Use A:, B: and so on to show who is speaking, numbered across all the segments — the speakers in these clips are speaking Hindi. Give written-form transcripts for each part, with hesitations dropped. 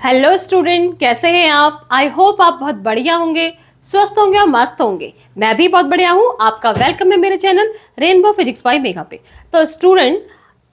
A: हेलो स्टूडेंट, कैसे हैं आप? आई होप आप बहुत बढ़िया होंगे, स्वस्थ होंगे और मस्त होंगे। मैं भी बहुत बढ़िया हूँ। आपका वेलकम है मेरे channel rainbow physics bye Megha पे। तो स्टूडेंट,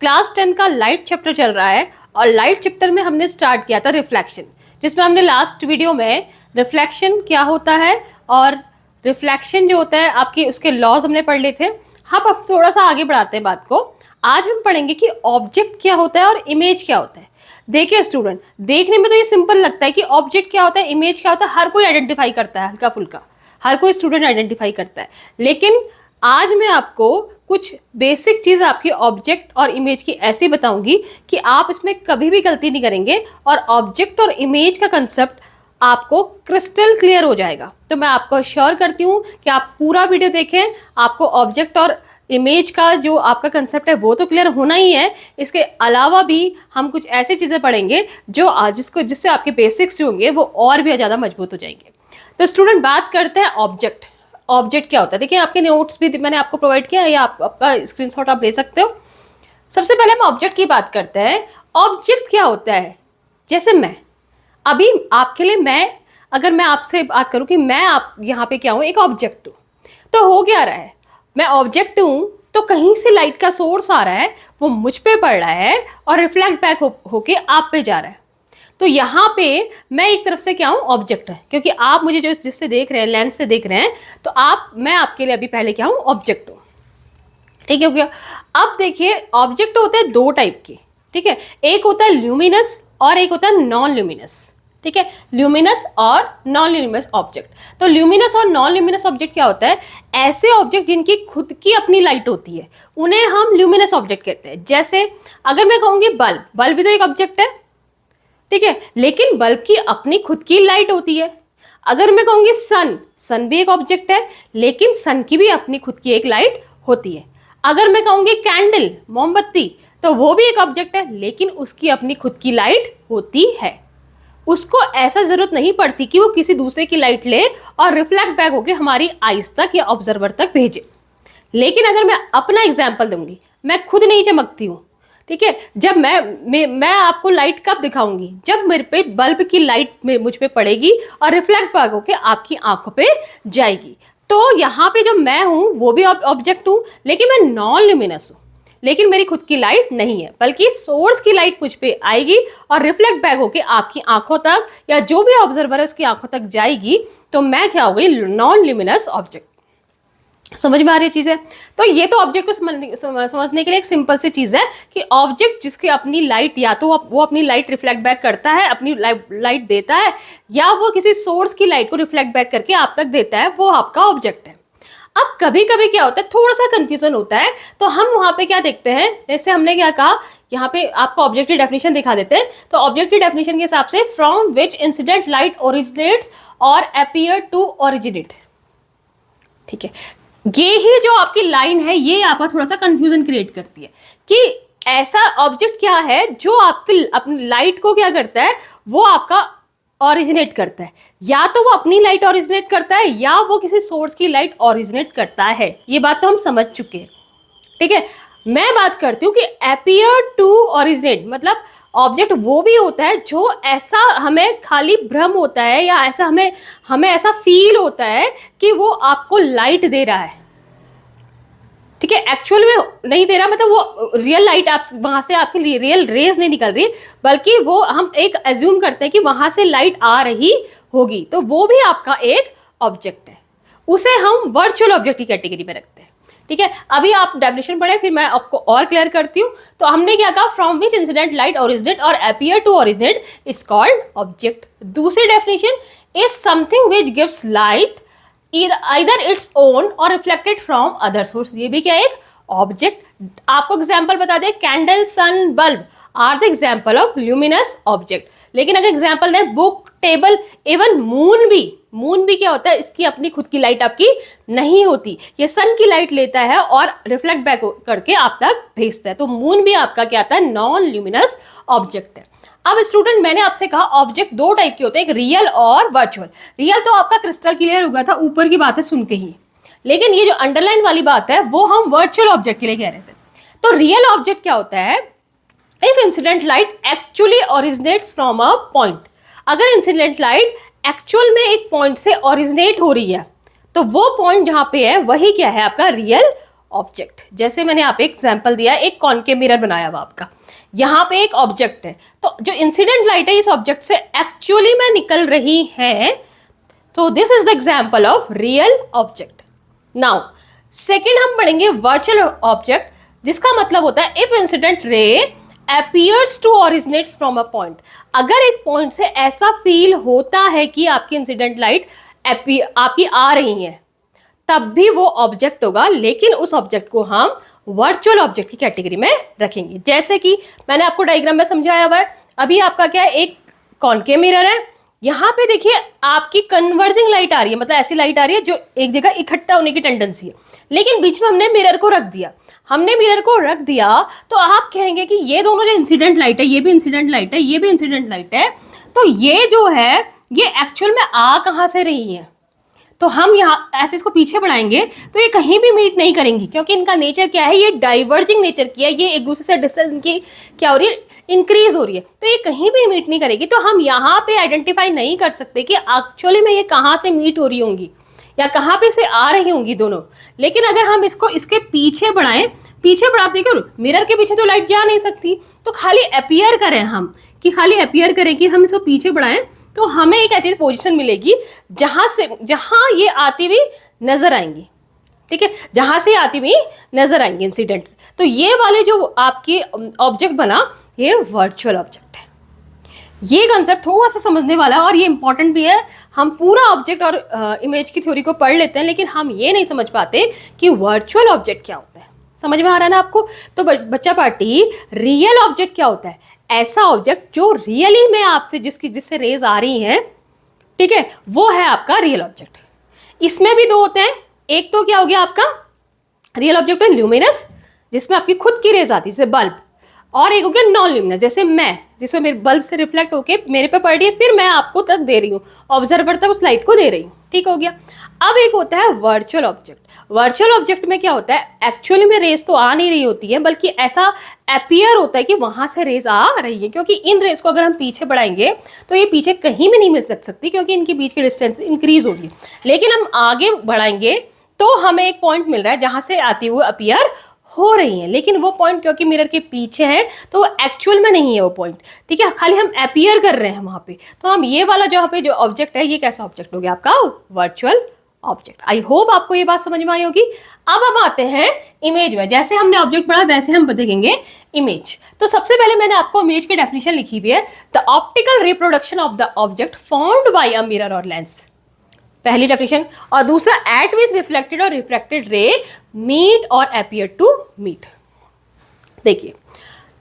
A: क्लास 10 का लाइट चैप्टर चल रहा है और लाइट चैप्टर में हमने स्टार्ट किया था रिफ्लेक्शन, जिसमें हमने लास्ट वीडियो में रिफ्लेक्शन क्या होता है और रिफ्लेक्शन जो होता है आपकी उसके लॉज हमने पढ़ लिए थे। हम अब थोड़ा सा आगे बढ़ाते हैं बात को। आज हम पढ़ेंगे कि ऑब्जेक्ट क्या होता है और इमेज क्या होता है। देखिए स्टूडेंट, देखने में तो ये सिंपल लगता है कि ऑब्जेक्ट क्या होता है, इमेज क्या होता है, हर कोई आइडेंटिफाई करता है, हल्का फुल्का हर कोई स्टूडेंट आइडेंटिफाई करता है। लेकिन आज मैं आपको कुछ बेसिक चीज़ आपकी ऑब्जेक्ट और इमेज की ऐसी बताऊंगी कि आप इसमें कभी भी गलती नहीं करेंगे और ऑब्जेक्ट और इमेज का कंसेप्ट आपको क्रिस्टल क्लियर हो जाएगा। तो मैं आपको श्योर करती हूँ कि आप पूरा वीडियो देखें, आपको ऑब्जेक्ट और इमेज का जो आपका कंसेप्ट है वो तो क्लियर होना ही है। इसके अलावा भी हम कुछ ऐसी चीज़ें पढ़ेंगे जो जिससे आपके बेसिक्स जो होंगे वो और भी ज़्यादा मजबूत हो जाएंगे। तो स्टूडेंट, बात करते हैं ऑब्जेक्ट। ऑब्जेक्ट क्या होता है? देखिए, आपके नोट्स भी मैंने आपको प्रोवाइड किया है या आपका स्क्रीनशॉट आप ले सकते हो। सबसे पहले हम ऑब्जेक्ट की बात करते हैं। ऑब्जेक्ट क्या होता है? जैसे मैं अभी आपके लिए अगर मैं आपसे बात करूं कि मैं आप यहाँ पे क्या हूँ, एक ऑब्जेक्ट हूँ, तो हो क्या रहा है? मैं ऑब्जेक्ट हूँ तो कहीं से लाइट का सोर्स आ रहा है, वो मुझ पे पड़ रहा है और रिफ्लेक्ट बैक होके आप पे जा रहा है। तो यहाँ पे मैं एक तरफ से क्या हूँ, ऑब्जेक्ट है, क्योंकि आप मुझे जो जिससे देख रहे हैं, लेंस से देख रहे हैं, तो मैं आपके लिए अभी पहले क्या हूँ, ऑब्जेक्ट हूँ। ठीक है, हो गया। अब देखिए, ऑब्जेक्ट होते हैं दो टाइप के। ठीक है, एक होता है ल्यूमिनस और एक होता है नॉन ल्यूमिनस। ठीक है, ल्यूमिनस और नॉन ल्यूमिनस ऑब्जेक्ट। तो ल्यूमिनस और नॉन ल्यूमिनस ऑब्जेक्ट क्या होता है? ऐसे ऑब्जेक्ट जिनकी खुद की अपनी लाइट होती है, उन्हें हम ल्यूमिनस ऑब्जेक्ट कहते हैं। जैसे अगर मैं कहूंगी बल्ब, बल्ब भी तो एक ऑब्जेक्ट है। ठीक है, लेकिन बल्ब की अपनी खुद की लाइट होती है। अगर मैं कहूंगी सन, सन भी एक ऑब्जेक्ट है, लेकिन सन की भी अपनी खुद की एक लाइट होती है। अगर मैं कहूंगी कैंडल, मोमबत्ती, तो वो भी एक ऑब्जेक्ट है, लेकिन उसकी अपनी खुद की लाइट होती है। उसको ऐसा जरूरत नहीं पड़ती कि वो किसी दूसरे की लाइट ले और रिफ्लेक्ट बैक होकर हमारी आईज तक या ऑब्जर्वर तक भेजे। लेकिन अगर मैं अपना एग्जाम्पल दूंगी, मैं खुद नहीं चमकती हूँ। ठीक है, जब मैं आपको लाइट कब दिखाऊंगी? जब मेरे पे बल्ब की लाइट मुझ पे पड़ेगी और रिफ्लेक्ट बैक होकर आपकी आंखों पे जाएगी। तो यहाँ पे जो मैं हूँ वो भी ऑब्जेक्ट हूँ, लेकिन मैं नॉन ल्यूमिनस हूँ। लेकिन मेरी खुद की लाइट नहीं है, बल्कि सोर्स की लाइट मुझ पे आएगी और रिफ्लेक्ट बैक होके आपकी आंखों तक या जो भी ऑब्जर्वर है उसकी आंखों तक जाएगी। तो मैं क्या हो गई? Non luminous object. समझ में आ रही चीज है? तो ये तो ऑब्जेक्ट को समझने के लिए एक सिंपल सी चीज है कि ऑब्जेक्ट जिसकी अपनी लाइट, या तो वो अपनी लाइट रिफ्लेक्ट बैक करता है, अपनी लाइट देता है, या वो किसी सोर्स की लाइट को रिफ्लेक्ट बैक करके आप तक देता है, वो आपका ऑब्जेक्ट है। अब कभी कभी क्या होता है, थोड़ा सा कंफ्यूजन होता है, तो हम वहां पे क्या देखते हैं, जैसे हमने क्या कहा, यहाँ पे आपको ऑब्जेक्ट की डेफिनेशन दिखा देते हैं। तो ऑब्जेक्ट की डेफिनेशन के हिसाब से, from which incident light originates और अपीयर टू ओरिजिनेट। ठीक है, ये ही जो आपकी लाइन है, ये आपका थोड़ा सा कंफ्यूजन क्रिएट करती है कि ऐसा ऑब्जेक्ट क्या है जो आपकी अपनी लाइट को क्या करता है, वो आपका ओरिजिनेट करता है। या तो वो अपनी लाइट ओरिजिनेट करता है या वो किसी सोर्स की लाइट ओरिजिनेट करता है। ये बात तो हम समझ चुके हैं। ठीक है, मैं बात करती हूँ कि अपीयर टू ओरिजिनेट, मतलब ऑब्जेक्ट वो भी होता है जो ऐसा हमें खाली भ्रम होता है या ऐसा हमें ऐसा फील होता है कि वो आपको लाइट दे रहा है। ठीक है, एक्चुअल में नहीं दे रहा, मतलब वो रियल लाइट आप वहां से आपके लिए रियल रेज नहीं निकल रही, बल्कि वो हम एक एज्यूम करते हैं कि वहां से लाइट आ रही होगी, तो वो भी आपका एक ऑब्जेक्ट है। उसे हम वर्चुअल ऑब्जेक्ट की कैटेगरी में रखते हैं। ठीक है, अभी आप डेफिनेशन पढ़े, फिर मैं आपको और क्लियर करती हूँ। तो हमने क्या कहा, from which incident light originate और appear to originate is called object. दूसरी definition is something which gives light either its own or reflected from other source। ये भी क्या एक ऑब्जेक्ट। आपको एग्जांपल बता दे, candle, sun, bulb are the example of luminous object. लेकिन अगर एग्जांपल दें, बुक, टेबल, इवन मून भी क्या होता है, इसकी अपनी खुद की लाइट आपकी नहीं होती, ये सन की लाइट लेता है और रिफ्लेक्ट बैक करके आप तक भेजता है। तो मून भी आपका क्या आता है, नॉन ल्यूमिनस ऑब्जेक्ट है। अब स्टूडेंट, मैंने आपसे कहा ऑब्जेक्ट दो टाइप के होते हैं, एक रियल और वर्चुअल। रियल तो आपका क्रिस्टल क्लियर हो गया था ऊपर की बातें सुन के ही, लेकिन ये जो अंडरलाइन वाली बात है वो हम वर्चुअल ऑब्जेक्ट के लिए कह रहे थे। तो रियल ऑब्जेक्ट क्या होता है? If incident light actually originates from a point, अगर इंसिडेंट लाइट एक्चुअल में एक पॉइंट से ओरिजिनेट हो रही है तो वो पॉइंट जहां पे है वही क्या है आपका रियल ऑब्जेक्ट। जैसे मैंने यहाँ पे एग्जांपल दिया, एक कॉनकेव मिरर बनाया हुआ आपका, यहाँ पे एक ऑब्जेक्ट है, तो जो इंसिडेंट लाइट है इस ऑब्जेक्ट से एक्चुअली में निकल रही है, तो this is the example of real object. Now second हम पढ़ेंगे वर्चुअल ऑब्जेक्ट, जिसका मतलब होता है if incident ray appears to originates from a point। अगर एक पॉइंट से ऐसा फील होता है कि आपकी इंसिडेंट लाइट आपकी आ रही है, तब भी वो ऑब्जेक्ट होगा, लेकिन उस ऑब्जेक्ट को हम वर्चुअल ऑब्जेक्ट की कैटेगरी में रखेंगे। जैसे कि मैंने आपको डायग्राम में समझाया हुआ है, अभी आपका क्या है, एक कॉनकेव मिरर है, यहाँ पे देखिए आपकी कन्वर्जिंग लाइट आ रही है, मतलब ऐसी लाइट आ रही है जो एक जगह इकट्ठा होने की टेंडेंसी है, लेकिन बीच में हमने मिरर को रख दिया। तो आप कहेंगे कि ये दोनों जो इंसिडेंट लाइट है, ये भी इंसिडेंट लाइट है, ये भी इंसिडेंट लाइट है, तो ये जो है ये एक्चुअल में आ कहाँ से रही है। तो हम यहाँ ऐसे इसको पीछे बढ़ाएंगे तो ये कहीं भी मीट नहीं करेंगी, क्योंकि इनका नेचर क्या है, ये डाइवर्जिंग नेचर की है, ये एक दूसरे से डिस्टेंस इनकी क्या हो रही है, इंक्रीज हो रही है, तो ये कहीं भी मीट नहीं करेगी। तो हम यहाँ पे आइडेंटिफाई नहीं कर सकते कि एक्चुअली में ये कहाँ से मीट हो रही होंगी या कहाँ पे से आ रही होंगी दोनों। लेकिन अगर हम इसको इसके पीछे बढ़ाएं, पीछे बढ़ाते क्यों, मिरर के पीछे तो लाइट जा नहीं सकती, तो खाली अपीयर करें हम, कि खाली अपीयर करें कि हम इसको पीछे बढ़ाएं, तो हमें एक ऐसी पोजीशन मिलेगी जहां ये आती हुई नजर आएंगी। ठीक है, जहां से आती हुई नजर आएंगी इंसिडेंट। तो ये वाले जो आपके ऑब्जेक्ट बना, ये वर्चुअल ऑब्जेक्ट है। ये कंसेप्ट थोड़ा सा समझने वाला है और ये इंपॉर्टेंट भी है। हम पूरा ऑब्जेक्ट और इमेज की थ्योरी को पढ़ लेते हैं, लेकिन हम ये नहीं समझ पाते कि वर्चुअल ऑब्जेक्ट क्या होता है। समझ में आ रहा है ना आपको? तो बच्चा पार्टी, रियल ऑब्जेक्ट क्या होता है? ऐसा ऑब्जेक्ट जो रियली में आपसे जिससे रेज आ रही हैं, ठीक है, वो है आपका रियल ऑब्जेक्ट। इसमें भी दो होते हैं, एक तो क्या हो गया आपका रियल ऑब्जेक्ट है ल्यूमिनस, जिसमें आपकी खुद की रेज आती है जैसे बल्ब, और एक हो गया नॉन ल्यूमिनस जैसे मैं, जिसमें मेरे बल्ब से रिफ्लेक्ट होके मेरे पे पड़ रही है, फिर मैं आपको तक दे रही हूँ, ऑब्जर्वर तक उस लाइट को दे रही हूँ। ठीक हो गया। अब एक होता है वर्चुअल ऑब्जेक्ट। वर्चुअल ऑब्जेक्ट में क्या होता है, एक्चुअली में रेज तो आ नहीं रही होती है, बल्कि ऐसा अपीयर होता है कि वहां से रेज आ रही है, क्योंकि इन रेज को अगर हम पीछे बढ़ाएंगे तो ये पीछे कहीं भी नहीं मिल सकती, क्योंकि इनके बीच की डिस्टेंस इंक्रीज होगी। लेकिन हम आगे बढ़ाएंगे तो हमें एक पॉइंट मिल रहा है जहां से आती हुई अपीयर हो रही है, लेकिन वो पॉइंट क्योंकि मिरर के पीछे है तो वो एक्चुअल में नहीं है वो पॉइंट। ठीक है, खाली हम अपीयर कर रहे हैं वहां पे। तो हम ये वाला जहाँ पे जो ऑब्जेक्ट है, ये कैसा ऑब्जेक्ट हो गया आपका वर्चुअल ऑब्जेक्ट। आई होप आपको ये बात समझ में आई होगी। अब हम आते हैं इमेज में। जैसे हमने ऑब्जेक्ट पढ़ा वैसे हम देखेंगे इमेज। तो सबसे पहले मैंने आपको इमेज की डेफिनेशन लिखी हुई है, the optical reproduction of the object formed by a mirror और लेंस, पहली डेफिनेशन। और दूसरा, एट विच रिफ्लेक्टेड और रिफ्रैक्टेड रे मीट और अपीयर टू मीट। देखिए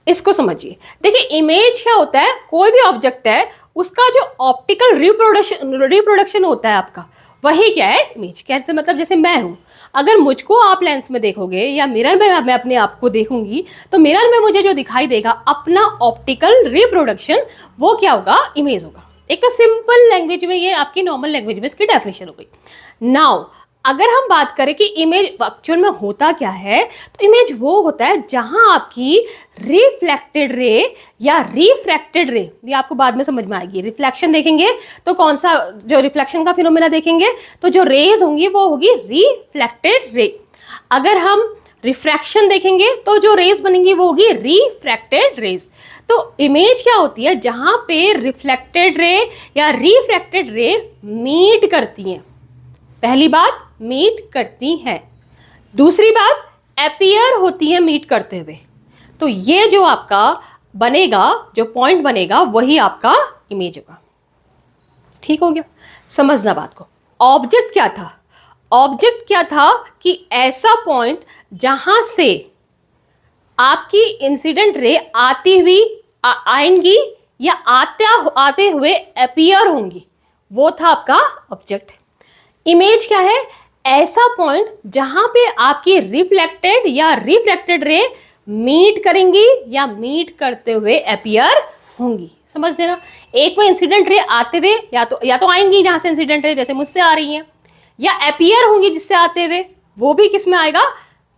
A: इसको समझिए। देखिए इमेज क्या होता है, कोई भी ऑब्जेक्ट है उसका जो ऑप्टिकल रिप्रोडक्शन होता है आपका, वही क्या है इमेज। कैसे मतलब, जैसे मैं हूं, अगर मुझको आप लेंस में देखोगे या मिरर में मैं अपने आप को देखूंगी, तो मिरर में मुझे जो दिखाई देगा अपना ऑप्टिकल रिप्रोडक्शन, वो क्या होगा, इमेज होगा। एक तो सिंपल लैंग्वेज में, ये आपकी नॉर्मल लैंग्वेज में इसकी डेफिनेशन हो गई। नाउ अगर हम बात करें कि इमेज एक्चुअल में होता क्या है, तो इमेज वो होता है जहां आपकी रिफ्लेक्टेड रे या रिफ्रैक्टेड रे, ये आपको बाद में समझ में आएगी। रिफ्लेक्शन देखेंगे तो कौन सा, जो रिफ्लेक्शन का फिनोमेना देखेंगे तो जो रेज होंगी वो होगी रिफ्लेक्टेड रे। अगर हम रिफ्रैक्शन देखेंगे तो जो रेज बनेंगी वो होगी रिफ्रैक्टेड रेज। तो इमेज क्या होती है, जहां पे रिफ्लेक्टेड रे या रिफ्रैक्टेड रे मीट करती हैं। पहली बात, मीट करती हैं। दूसरी बात, अपीयर होती है मीट करते हुए। तो ये जो आपका बनेगा, जो पॉइंट बनेगा, वही आपका इमेज होगा। ठीक हो गया, समझना बात को। ऑब्जेक्ट क्या था, ऑब्जेक्ट क्या था कि ऐसा पॉइंट जहां से आपकी इंसिडेंट रे आती हुई आएंगी या आते हुए अपीयर होंगी, वो था आपका ऑब्जेक्ट। इमेज क्या है, ऐसा पॉइंट जहां पे आपकी रिफ्लेक्टेड या रिफ्रैक्टेड रे मीट करेंगी या मीट करते हुए अपीयर होंगी। समझ देना, एक में इंसिडेंट रे आते हुए या तो आएंगी जहां से इंसिडेंट रे जैसे मुझसे आ रही हैं, या अपीयर होंगी जिससे आते हुए, वो भी किस में आएगा,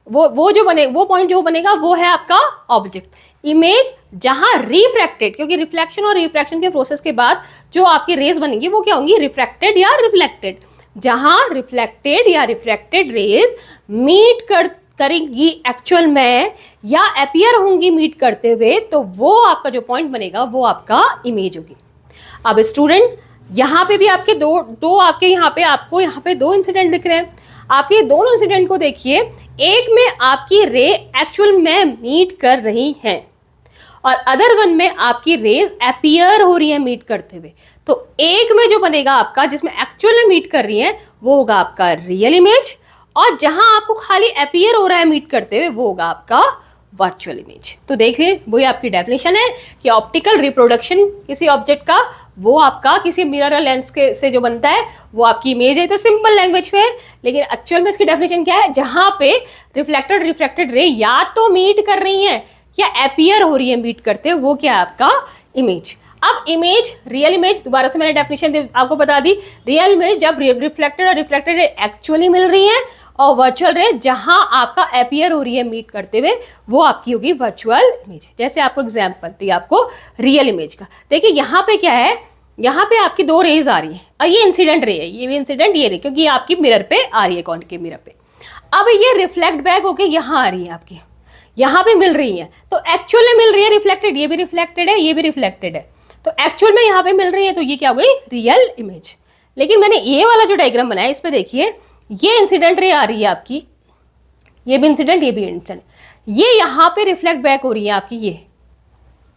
A: वो जो बने, वो पॉइंट जो बनेगा वो है आपका ऑब्जेक्ट। इमेज जहां रिफ्रैक्टेड, क्योंकि रिफ्लेक्शन और रिफ्रैक्शन के प्रोसेस के बाद जो आपकी रेज बनेंगी वो क्या होंगी, रिफ्रैक्टेड या रिफ्लेक्टेड। जहां रिफ्लेक्टेड या रिफ्रैक्टेड रेज मीट करेंगी एक्चुअल में या अपियर होंगी मीट करते हुए, तो वो आपका जो पॉइंट बनेगा वो आपका इमेज होगी। अब स्टूडेंट यहाँ पे भी आपके दो आपके यहाँ पे आपको यहाँ पे दो इंसिडेंट दिख रहे हैं। आपके दोनों इंसिडेंट को देखिए, एक में आपकी रे एक्चुअल में मीट कर रही हैं और अदर वन में आपकी रेज अपीयर हो रही है मीट करते हुए। तो एक में जो बनेगा आपका जिसमें एक्चुअल में मीट कर रही है वो होगा आपका रियल इमेज, और जहां आपको खाली अपीयर हो रहा है मीट करते हुए वो होगा आपका वर्चुअल इमेज। तो देख लीजिए वही आपकी डेफिनेशन है कि ऑप्टिकल रिप्रोडक्शन किसी ऑब्जेक्ट का वो आपका किसी मिरर और लेंस के से जो बनता है वो आपकी इमेज है। तो सिंपल लैंग्वेज में, लेकिन एक्चुअल में इसकी डेफिनेशन क्या है, जहां पे रिफ्लेक्टेड रे या तो मीट कर रही हैं या अपीयर हो रही है मीट करते, वो क्या है आपका इमेज। अब इमेज, रियल इमेज, दोबारा से मैंने डेफिनेशन आपको बता दी। रियल इमेज जब रिफ्लेक्टेड और रिफ्रैक्टेड रे एक्चुअली मिल रही हैं, और वर्चुअल रे जहां आपका अपीयर हो रही है मीट करते हुए वो आपकी होगी वर्चुअल इमेज। जैसे आपको एग्जांपल दी आपको रियल इमेज का, देखिए यहाँ पे क्या है, यहाँ पे आपकी दो रेज आ रही है और ये इंसिडेंट रे है, ये भी इंसिडेंट ये रे, क्योंकि ये आपकी मिरर पे आ रही है, कॉन्केव मिरर पे। अब ये रिफ्लेक्ट बैक होके यहाँ आ रही है, आपकी यहाँ पे मिल रही है, तो एक्चुअल में मिल रही है रिफ्लेक्टेड, ये भी रिफ्लेक्टेड है, ये भी रिफ्लेक्टेड है, तो एक्चुअल में यहाँ पे मिल रही है, तो ये क्या हो गई रियल इमेज। लेकिन मैंने ये वाला जो डायग्राम बनाया इस पे देखिए, ये इंसिडेंट रे आ रही है आपकी, ये भी इंसिडेंट, ये भी इंसिडेंट, ये यहाँ पे रिफ्लेक्ट बैक हो रही है आपकी ये,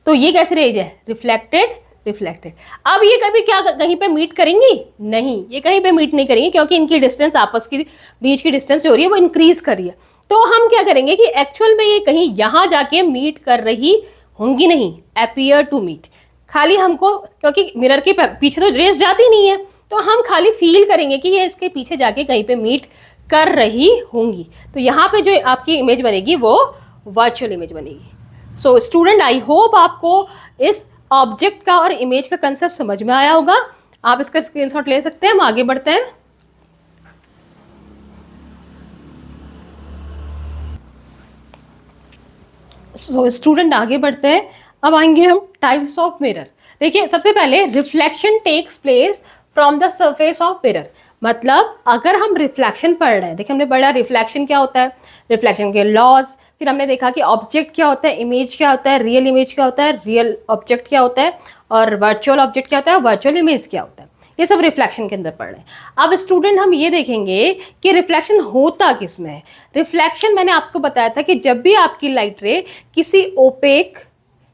A: तो ये कैसे रेज है, रिफ्लेक्टेड रिफ्लेक्टेड। अब ये कभी क्या कहीं पे मीट करेंगी, नहीं, ये कहीं पे मीट नहीं करेंगी, क्योंकि इनकी डिस्टेंस आपस की बीच की डिस्टेंस जो हो रही है वो इंक्रीज कर रही है। तो हम क्या करेंगे कि एक्चुअल में ये कहीं यहाँ जाके मीट कर रही होंगी नहीं, अपीयर टू मीट, खाली हमको, क्योंकि मिरर के पीछे तो रेस जाती नहीं है, तो हम खाली फील करेंगे कि ये इसके पीछे जाके कहीं पे मीट कर रही होंगी। तो यहाँ पे जो आपकी इमेज बनेगी वो वर्चुअल इमेज बनेगी। सो स्टूडेंट, आई होप आपको इस ऑब्जेक्ट का और इमेज का कंसेप्ट समझ में आया होगा। आप इसका स्क्रीनशॉट ले सकते हैं। हम आगे बढ़ते हैं। सो स्टूडेंट, आगे बढ़ते हैं। अब आएंगे हम टाइप्स ऑफ मिरर। देखिए, सबसे पहले reflection takes place from the surface of mirror. मतलब अगर हम रिफ्लेक्शन पढ़ रहे हैं, देखिए हमने पढ़ा रिफ्लेक्शन क्या होता है, रिफ्लेक्शन के लॉज, फिर हमने देखा कि ऑब्जेक्ट क्या होता है, इमेज क्या होता है, रियल इमेज क्या होता है, रियल ऑब्जेक्ट क्या होता है, और वर्चुअल ऑब्जेक्ट क्या होता है, वर्चुअल इमेज क्या होता है। ये सब रिफ्लेक्शन के अंदर पढ़ रहे हैं। अब स्टूडेंट, हम ये देखेंगे कि रिफ्लेक्शन होता किस में है। रिफ्लेक्शन मैंने आपको बताया था कि जब भी आपकी लाइट रे किसी ओपेक,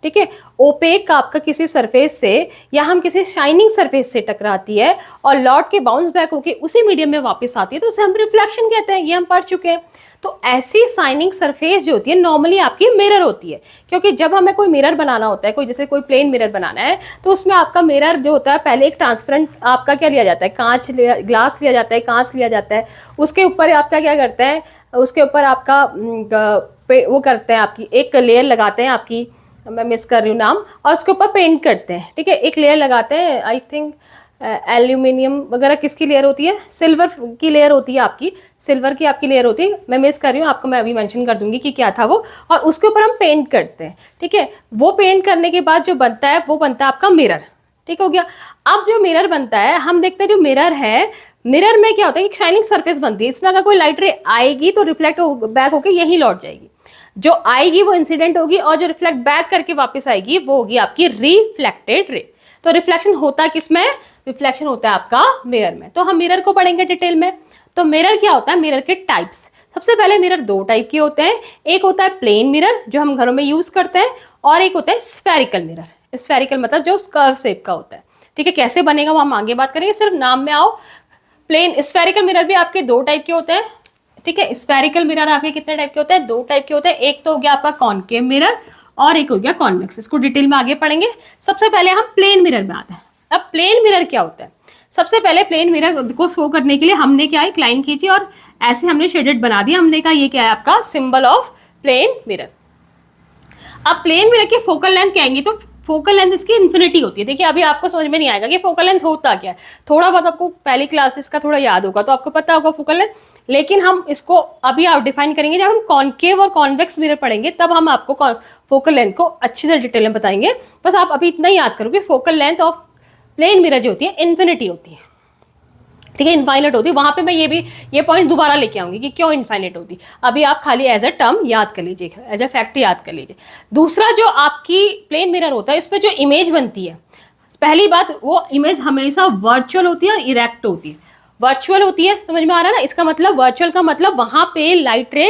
A: ठीक है, ओपेक आपका किसी सरफेस से या हम किसी शाइनिंग सरफेस से टकराती है और लौट के बाउंस बैक होके उसी मीडियम में वापस आती है, तो उसे हम रिफ्लेक्शन कहते हैं। ये हम पढ़ चुके हैं। तो ऐसी शाइनिंग सरफेस जो होती है नॉर्मली आपकी मिरर होती है, क्योंकि जब हमें कोई मिरर बनाना होता है, कोई जैसे कोई प्लेन मिरर बनाना है, तो उसमें आपका मिरर जो होता है पहले एक ट्रांसपेरेंट आपका क्या लिया जाता है, ग्लास लिया जाता है, कांच लिया जाता है। उसके ऊपर आपका क्या करते हैं, उसके ऊपर आपका वो करते हैं, आपकी एक लेयर लगाते हैं, आपकी मैं मिस कर रही हूँ नाम, और उसके ऊपर पेंट करते हैं। ठीक है, एक लेयर लगाते हैं, आई थिंक एल्यूमिनियम वगैरह किसकी लेयर होती है, सिल्वर की लेयर होती है, आपकी सिल्वर की आपकी लेयर होती है। मैं मिस कर रही हूँ, आपको मैं अभी मेंशन कर दूंगी कि क्या था वो, और उसके ऊपर हम पेंट करते हैं। ठीक है, वो पेंट करने के बाद जो बनता है वो बनता है आपका मिरर। ठीक हो गया। अब जो मिरर बनता है, हम देखते हैं जो मिरर है, मिरर में क्या होता है, एक शाइनिंग सरफेस बनती है। इसमें अगर कोई लाइट रे आएगी तो रिफ्लेक्ट बैक होकर यहीं लौट जाएगी, जो आएगी वो इंसिडेंट होगी, और जो रिफ्लेक्ट बैक करके वापस आएगी वो होगी आपकी रिफ्लेक्टेड रे। तो रिफ्लेक्शन होता है किसमें, रिफ्लेक्शन होता है आपका मिरर में। तो हम मिरर को पढ़ेंगे डिटेल में। तो मिरर क्या होता है, मिरर के टाइप्स। सबसे पहले मिरर दो टाइप के होते हैं, एक होता है प्लेन मिरर जो हम घरों में यूज करते हैं, और एक होता है स्फेरिकल मिरर। स्फेरिकल मतलब जो कर्व शेप का होता है। ठीक है, कैसे बनेगा वो हम आगे बात करेंगे, सिर्फ नाम में आओ। प्लेन स्फेरिकल मिरर भी आपके दो टाइप के होते हैं। ठीक है, स्फेरिकल मिरर आपके कितने टाइप के होते हैं, दो टाइप के होते हैं। एक तो हो गया आपका कॉनकेव मिरर और एक हो गया कॉन्वेक्स। इसको डिटेल में आगे पढ़ेंगे। सबसे पहले हम प्लेन मिरर में आते हैं। अब प्लेन मिरर क्या होता है, सबसे पहले प्लेन मिरर को शो करने के लिए हमने क्या है, एक लाइन खींची और ऐसे हमने शेडेड बना दिया। हमने कहा ये क्या है आपका सिंबल ऑफ प्लेन मिरर। अब प्लेन मिरर की फोकल लेंथ क्या आएंगी, तो फोकल लेंथ इसकी इन्फिनिटी होती है। देखिए अभी आपको समझ में नहीं आएगा कि फोकल लेंथ होता क्या है, थोड़ा बहुत आपको पहली क्लासेस का थोड़ा याद होगा तो आपको पता होगा फोकल लेंथ, लेकिन हम इसको अभी आप डिफाइन करेंगे जब हम कॉन्केव और कॉन्वेक्स मिरर पढ़ेंगे, तब हम आपको फोकल लेंथ को अच्छी से डिटेल में बताएंगे। बस आप अभी इतना ही याद करो कि focal length of plane mirror जो होती है इन्फिनिटी होती है, ठीक है, इनफाइनाइट होती है। वहां पे मैं ये पॉइंट दोबारा लेके आऊंगी कि क्यों इनफाइनाइट होती है। अभी आप खाली एज अ टर्म याद कर लीजिए, एज अ फैक्ट याद कर लीजिए। दूसरा जो आपकी प्लेन मिरर होता है, इस पर जो इमेज बनती है, पहली बात वो इमेज हमेशा वर्चुअल होती है और इरेक्ट होती है। वर्चुअल होती है, समझ में आ रहा है ना, इसका मतलब वर्चुअल का मतलब वहां पे लाइट रे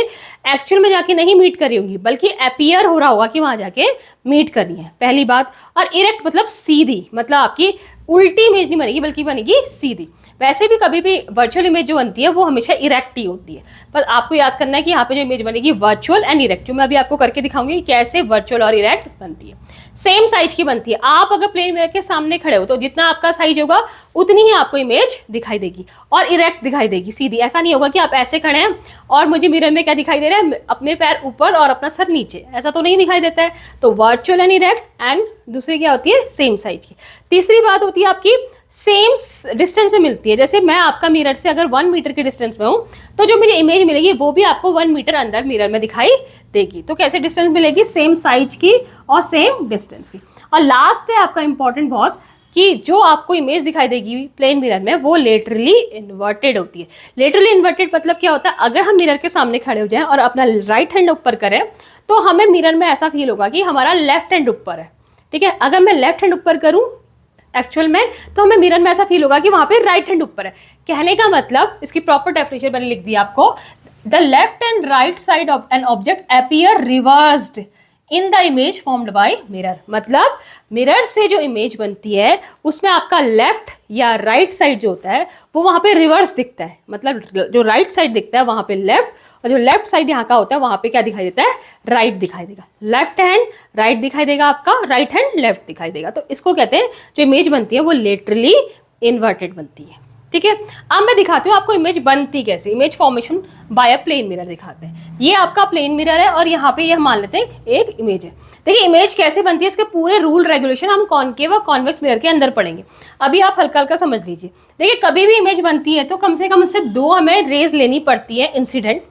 A: एक्चुअल में जाके नहीं मीट कर रही होगी, बल्कि अपीयर हो रहा होगा कि वहां जाके मीट कर रही है, पहली बात। और इरेक्ट मतलब सीधी, मतलब आपकी उल्टी इमेज नहीं बनेगी बल्कि बनेगी सीधी। वैसे भी कभी भी वर्चुअल इमेज जो बनती है वो हमेशा इरेक्ट ही होती है, पर आपको याद करना है कि यहाँ पे जो इमेज बनेगी वर्चुअल एंड इरेक्ट, जो मैं अभी आपको करके दिखाऊंगी कैसे वर्चुअल और इरेक्ट बनती है। सेम साइज की बनती है। आप अगर प्लेन मिरर के सामने खड़े हो तो जितना आपका साइज होगा उतनी ही आपको इमेज दिखाई देगी और इरेक्ट दिखाई देगी, सीधी। ऐसा नहीं होगा कि आप ऐसे खड़े हैं और मुझे मिरर में क्या दिखाई दे रहा है, अपने पैर ऊपर और अपना सर नीचे, ऐसा तो नहीं दिखाई देता है। तो वर्चुअल एंड इरेक्ट, एंड दूसरी क्या होती है, सेम साइज की। तीसरी बात होती है आपकी सेम डिस्टेंस में मिलती है। जैसे मैं आपका मिरर से अगर 1 मीटर के डिस्टेंस में हूँ तो जो मुझे इमेज मिलेगी वो भी आपको 1 मीटर अंदर मिरर में दिखाई देगी। तो कैसे डिस्टेंस मिलेगी, सेम साइज की और सेम डिस्टेंस की। और लास्ट है आपका इंपॉर्टेंट बहुत, कि जो आपको इमेज दिखाई देगी प्लेन मिरर में वो लेटरली इन्वर्टेड होती है। लेटरली इन्वर्टेड मतलब क्या होता है, अगर हम मिरर के सामने खड़े हो जाएं और अपना राइट हैंड ऊपर करें तो हमें मिरर में ऐसा फील होगा कि हमारा लेफ्ट हैंड ऊपर है, ठीक है। अगर मैं लेफ्ट हैंड ऊपर करूं एक्चुअल में तो हमें मिरर में ऐसा फील होगा कि वहां पे राइट हैंड ऊपर है। कहने का मतलब, इसकी प्रॉपर डेफिनेशन मैंने लिख दी आपको, the left and right side of an object appear reversed in the image formed by mirror. मतलब मिरर से जो इमेज बनती है उसमें आपका लेफ्ट या राइट साइड जो होता है वो वहां पे रिवर्स दिखता है। मतलब जो राइट साइड दिखता है वहां पे लेफ्ट, और जो लेफ्ट साइड यहाँ का होता है वहां पे क्या दिखाई देता है, राइट दिखाई देगा। लेफ्ट हैंड राइट दिखाई देगा आपका, राइट हैंड लेफ्ट दिखाई देगा। तो इसको कहते हैं जो इमेज बनती है वो लेटरली इन्वर्टेड बनती है, ठीक है। अब मैं दिखाती हूँ आपको इमेज बनती कैसे, image formation by a plane mirror दिखाते हैं। ये आपका प्लेन मिरर है और यहाँ पे ये हम मान लेते हैं एक इमेज है। देखिए इमेज कैसे बनती है, इसके पूरे रूल रेगुलेशन हम कॉन्केव और कॉन्वेक्स मिरर के अंदर पढ़ेंगे। अभी आप हल्का हल्का समझ लीजिए। देखिए कभी भी इमेज बनती है तो कम से कम उससे 2 हमें रेज लेनी पड़ती है इंसिडेंट,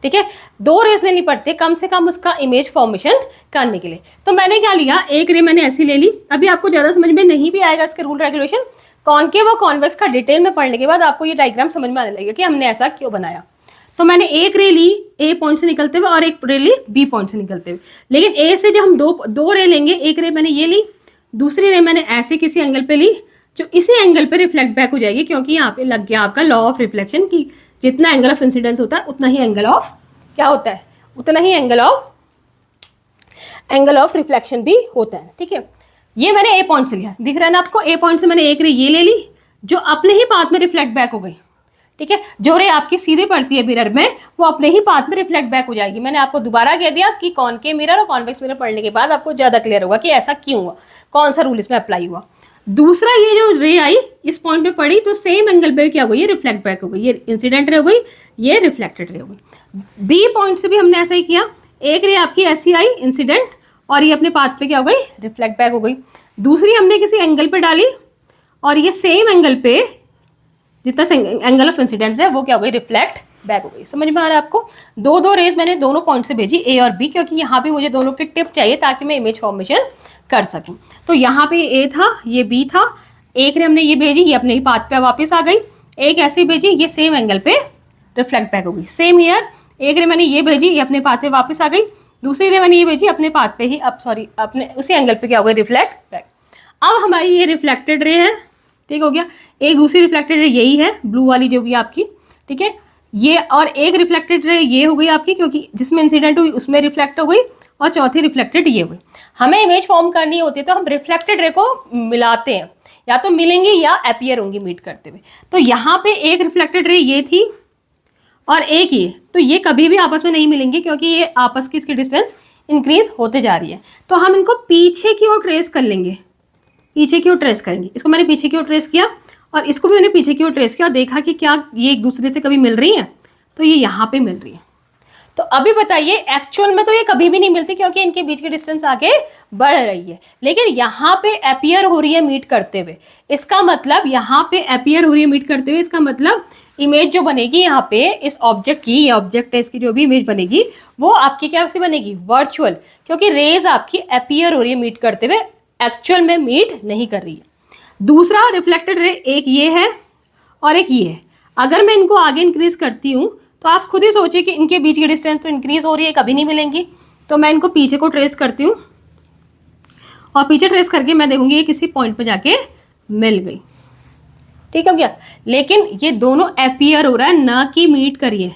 A: ठीक है। 2 रेज लेनी पड़ती है कम से कम उसका इमेज फॉर्मेशन करने के लिए। तो मैंने क्या लिया, एक रे मैंने ऐसी ले ली। अभी आपको ज़्यादा समझ में नहीं भी आएगा इसके रूल रेगुलेशन, कॉन्केव और कॉन्वेक्स का डिटेल में पढ़ने के बाद आपको ये डायग्राम समझ में आने लगेगा कि हमने ऐसा क्यों बनाया। तो मैंने एक रे ली ए पॉइंट से निकलते हुए और एक रे ली बी पॉइंट से निकलते हुए। लेकिन ए से जब हम दो रे लेंगे, एक रे मैंने ये ली, दूसरी रे मैंने ऐसे किसी एंगल पे ली जो इसी एंगल पे रिफ्लेक्ट बैक हो जाएगी, क्योंकि यहाँ पे लग गया आपका लॉ ऑफ रिफ्लेक्शन की जितना एंगल ऑफ इंसिडेंस होता है उतना ही एंगल ऑफ क्या होता है, उतना ही एंगल ऑफ रिफ्लेक्शन भी होता है, ठीक है। ये मैंने ए पॉइंट से लिया, दिख रहा है ना आपको। ए पॉइंट से मैंने एक रे ये ले ली जो अपने ही पाथ में रिफ्लेक्ट बैक हो गई, ठीक है। जो रे आपकी सीधी पड़ती है मिरर में वो अपने ही पाथ में रिफ्लेक्ट बैक हो जाएगी। मैंने आपको दोबारा कह दिया कि कॉनकेव मिरर और कॉन्वेक्स मिरर पढ़ने के बाद आपको ज़्यादा क्लियर होगा कि ऐसा क्यों हुआ, कौन सा रूल इसमें अप्लाई हुआ। दूसरा, ये जो रे आई इस पॉइंट पे पड़ी तो सेम एंगल पे क्या हो गई, ये रिफ्लेक्ट बैक हो गई, ये इंसिडेंट रे हो गई, ये रिफ्लेक्टेड रे हो गई। बी पॉइंट से भी हमने ऐसा ही किया, एक रे आपकी ऐसी आई इंसिडेंट और ये अपने पाथ पे क्या हो गई, रिफ्लेक्ट बैक हो गई। दूसरी हमने किसी एंगल पे डाली और ये सेम एंगल पे जितना एंगल ऑफ इंसिडेंस है वो क्या हो गई, रिफ्लेक्ट बैक हो गई। समझ में आ रहा है आपको। 2 रेज मैंने दोनों पॉइंट से भेजी, ए और बी, क्योंकि यहाँ भी मुझे दोनों के टिप चाहिए ताकि मैं इमेज फॉर्मेशन कर सकूं। तो यहाँ पे ए था, ये बी था, एक रे हमने ये भेजी, ये अपने ही पाथ पे वापस आ गई, एक ऐसे भेजी, ये सेम एंगल पे रिफ्लेक्ट बैक हो गई। सेम हियर, एक रे मैंने ये भेजी, ये अपने पाथ पे वापस आ गई, दूसरी रे मैंने ये भेजी, अपने पाथ पे ही अपने उसी एंगल पे क्या हो गई, रिफ्लेक्ट बैक। अब हमारी ये रिफ्लेक्टेड रे है, ठीक हो गया। एक दूसरी रिफ्लेक्टेड रे यही है, ब्लू वाली जो भी आपकी, ठीक है। ये और एक रिफ्लेक्टेड रे ये हो गई आपकी, क्योंकि जिसमें इंसिडेंट हुई उसमें रिफ्लेक्ट हो गई, और चौथी रिफ्लेक्टेड ये हुई। हमें इमेज फॉर्म करनी होती है तो हम रिफ्लेक्टेड रे को मिलाते हैं, या तो मिलेंगी या अपीयर होंगी मीट करते हुए। तो यहाँ पे एक रिफ्लेक्टेड रे ये थी और एक ये, तो ये कभी भी आपस में नहीं मिलेंगी क्योंकि ये आपस की इसकी डिस्टेंस इंक्रीज होते जा रही है। तो हम इनको पीछे की ओर ट्रेस कर लेंगे, पीछे की ओर ट्रेस करेंगे। इसको मैंने पीछे की ओर ट्रेस किया और इसको भी मैंने पीछे की ओर ट्रेस किया और देखा कि क्या ये एक दूसरे से कभी मिल रही हैं, तो ये यहाँ पे मिल रही है। तो अभी बताइए एक्चुअल में तो ये कभी भी नहीं मिलती क्योंकि इनके बीच की डिस्टेंस आगे बढ़ रही है, लेकिन यहाँ पे अपीयर हो रही है मीट करते हुए। इसका मतलब यहाँ पे अपीयर हो रही है मीट करते हुए, इसका मतलब इमेज जो बनेगी यहाँ पे इस ऑब्जेक्ट की, ये ऑब्जेक्ट है, इसकी जो भी इमेज बनेगी वो आपकी क्या से बनेगी, वर्चुअल, क्योंकि रेज आपकी अपीयर हो रही है मीट करते हुए, एक्चुअल में मीट नहीं कर रही है। दूसरा रिफ्लेक्टेड रे एक ये है और एक ये है। अगर मैं इनको आगे इंक्रीज करती हूँ तो आप खुद ही सोचिए कि इनके बीच की डिस्टेंस तो इंक्रीज हो रही है, कभी नहीं मिलेंगी। तो मैं इनको पीछे को ट्रेस करती हूँ और पीछे ट्रेस करके मैं देखूंगी ये किसी पॉइंट पे जाके मिल गई, ठीक है क्या। लेकिन ये दोनों अपीयर हो रहा है, ना कि मीट करिए,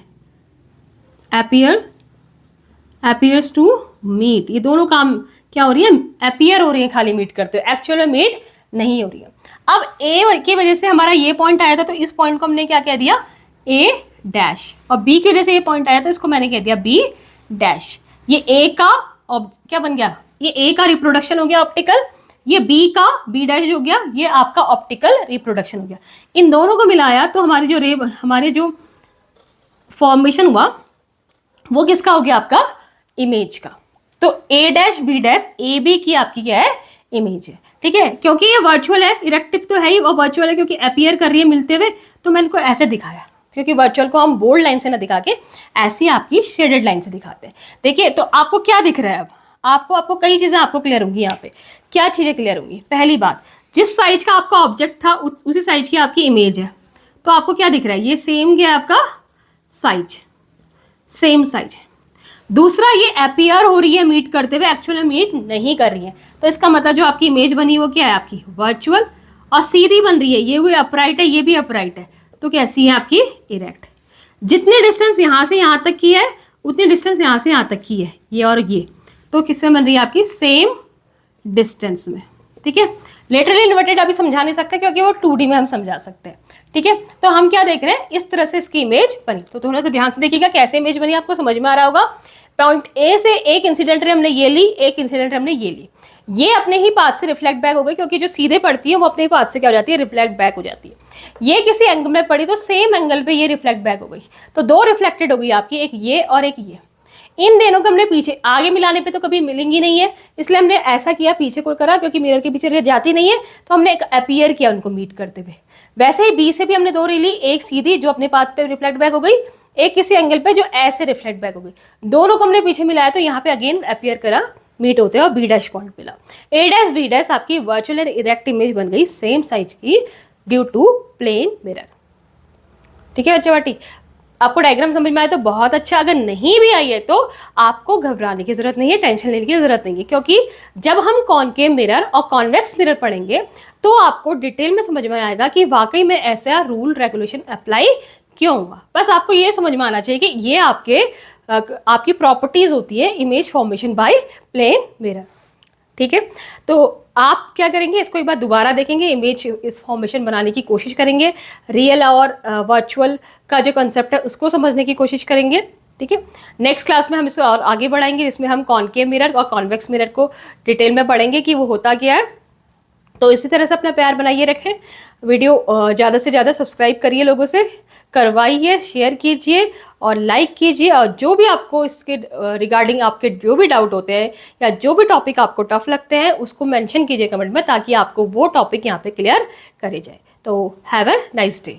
A: अपीयर्स टू मीट, ये दोनों काम क्या हो रही है, अपीयर हो रही है खाली मीट करते हुए, एक्चुअल में मीट नहीं हो रही है। अब ए की वजह से हमारा ये पॉइंट आया था तो इस पॉइंट को हमने क्या कह दिया, ए डैश, और बी की वजह से ये पॉइंट आया था इसको मैंने कह दिया बी डैश। ये ए का क्या बन गया, ये ए का रिप्रोडक्शन हो गया ऑप्टिकल, ये बी का बी डैश हो गया, ये आपका ऑप्टिकल रिप्रोडक्शन हो गया। इन दोनों को मिलाया तो हमारे जो फॉर्मेशन हुआ वो किसका हो गया, आपका इमेज का। तो A dash B dash A B की आपकी क्या है, इमेज है, ठीक है। क्योंकि ये वर्चुअल है, इरेक्टिव तो है ही, वो वर्चुअल है क्योंकि अपीयर कर रही है मिलते हुए, तो मैंने इनको ऐसे दिखाया, क्योंकि वर्चुअल को हम बोल्ड लाइन से ना दिखा के ऐसी आपकी शेडेड लाइन से दिखाते हैं। देखिए तो आपको क्या दिख रहा है, अब आपको कई चीज़ें आपको क्लियर होंगी। यहाँ पे क्या चीज़ें क्लियर होंगी, पहली बात, जिस साइज का आपका ऑब्जेक्ट था उसी साइज की आपकी इमेज है, तो आपको क्या दिख रहा है, ये सेम क्या है आपका साइज, सेम साइज। दूसरा, ये अपीयर हो रही है मीट करते हुए, एक्चुअल में मीट नहीं कर रही है, तो इसका मतलब जो आपकी इमेज बनी वो क्या है, आपकी वर्चुअल, और सीधी बन रही है, ये भी अपराइट है, ये भी अपराइट है, तो कैसी है आपकी इरेक्ट। जितनी डिस्टेंस यहाँ से यहाँ तक की है उतनी डिस्टेंस यहाँ से यहाँ तक की है, ये और ये, तो किसमें बन रही है आपकी, सेम डिस्टेंस में, ठीक है। लेटरली इन्वर्टेड अभी समझा नहीं सकते क्योंकि वो 2D में हम समझा सकते हैं, ठीक है। तो हम क्या देख रहे हैं, इस तरह से इसकी इमेज बनी। तो थोड़ा सा ध्यान से देखिएगा कैसे इमेज बनी, आपको समझ में आ रहा होगा। पॉइंट ए से एक इंसिडेंट रे हमने ये ली, एक इंसिडेंट रे हमने ये ली, ये अपने ही पाथ से रिफ्लेक्ट बैक हो गई, क्योंकि जो सीधे पड़ती है वो अपने ही पाथ से क्या हो जाती है, रिफ्लेक्ट बैक हो जाती है। ये किसी एंगल में पड़ी तो सेम एंगल पे ये रिफ्लेक्ट बैक हो गई, तो दो रिफ्लेक्टेड हो गई आपकी, एक ये और एक ये। इन दोनों को हमने पीछे आगे मिलाने पे तो कभी मिलेंगी नहीं है, इसलिए हमने ऐसा किया, पीछे को करा, क्योंकि मिरर के पीछे जाती नहीं है, तो हमने एक अपीयर किया उनको मीट करते हुए। वैसे ही बी से भी हमने दो ली, एक सीधी जो अपने पाथ पे रिफ्लेक्ट बैक हो गई, एक किसी एंगल पे जो ऐसे रिफ्लेक्ट बैक हो गई, दोनों को हमने पीछे मिलाया तो यहाँ पे अगेन अपीयर करा, मीट होते हैं और बी डैश पॉइंट मिला। ए डैश बी डैश आपकी वर्चुअल एंड इरेक्ट इमेज बन गई सेम साइज की ड्यू टू प्लेन मिरर, ठीक है बच्चे बाटी। आपको डायग्राम समझ में आए तो बहुत अच्छा, अगर नहीं भी आई है तो आपको घबराने की जरूरत नहीं है, टेंशन लेने की जरूरत नहीं है, क्योंकि जब हम कॉनकेव मिरर और कॉन्वेक्स मिरर पढ़ेंगे तो आपको डिटेल में समझ में आएगा कि वाकई में ऐसा रूल रेगुलेशन अप्लाई क्यों हुआ। बस आपको ये समझ में आना चाहिए कि ये आपकी प्रॉपर्टीज होती है image formation by plane mirror, ठीक है। तो आप क्या करेंगे, इसको एक बार दोबारा देखेंगे, इमेज इस फॉर्मेशन बनाने की कोशिश करेंगे, रियल और वर्चुअल का जो कंसेप्ट है उसको समझने की कोशिश करेंगे, ठीक है। नेक्स्ट क्लास में हम इसको और आगे बढ़ाएंगे, जिसमें हम कॉनकेव मिरर और कॉन्वेक्स मिरर को डिटेल में पढ़ेंगे कि वो होता क्या है। तो इसी तरह से अपना प्यार बनाइए रखें, वीडियो ज़्यादा से ज़्यादा सब्सक्राइब करिए, लोगों से करवाइए, शेयर कीजिए और लाइक कीजिए, और जो भी आपको इसके रिगार्डिंग आपके जो भी डाउट होते हैं या जो भी टॉपिक आपको टफ लगते हैं उसको मेंशन कीजिए कमेंट में, ताकि आपको वो टॉपिक यहाँ पे क्लियर करे जाए। तो हैव अ नाइस डे।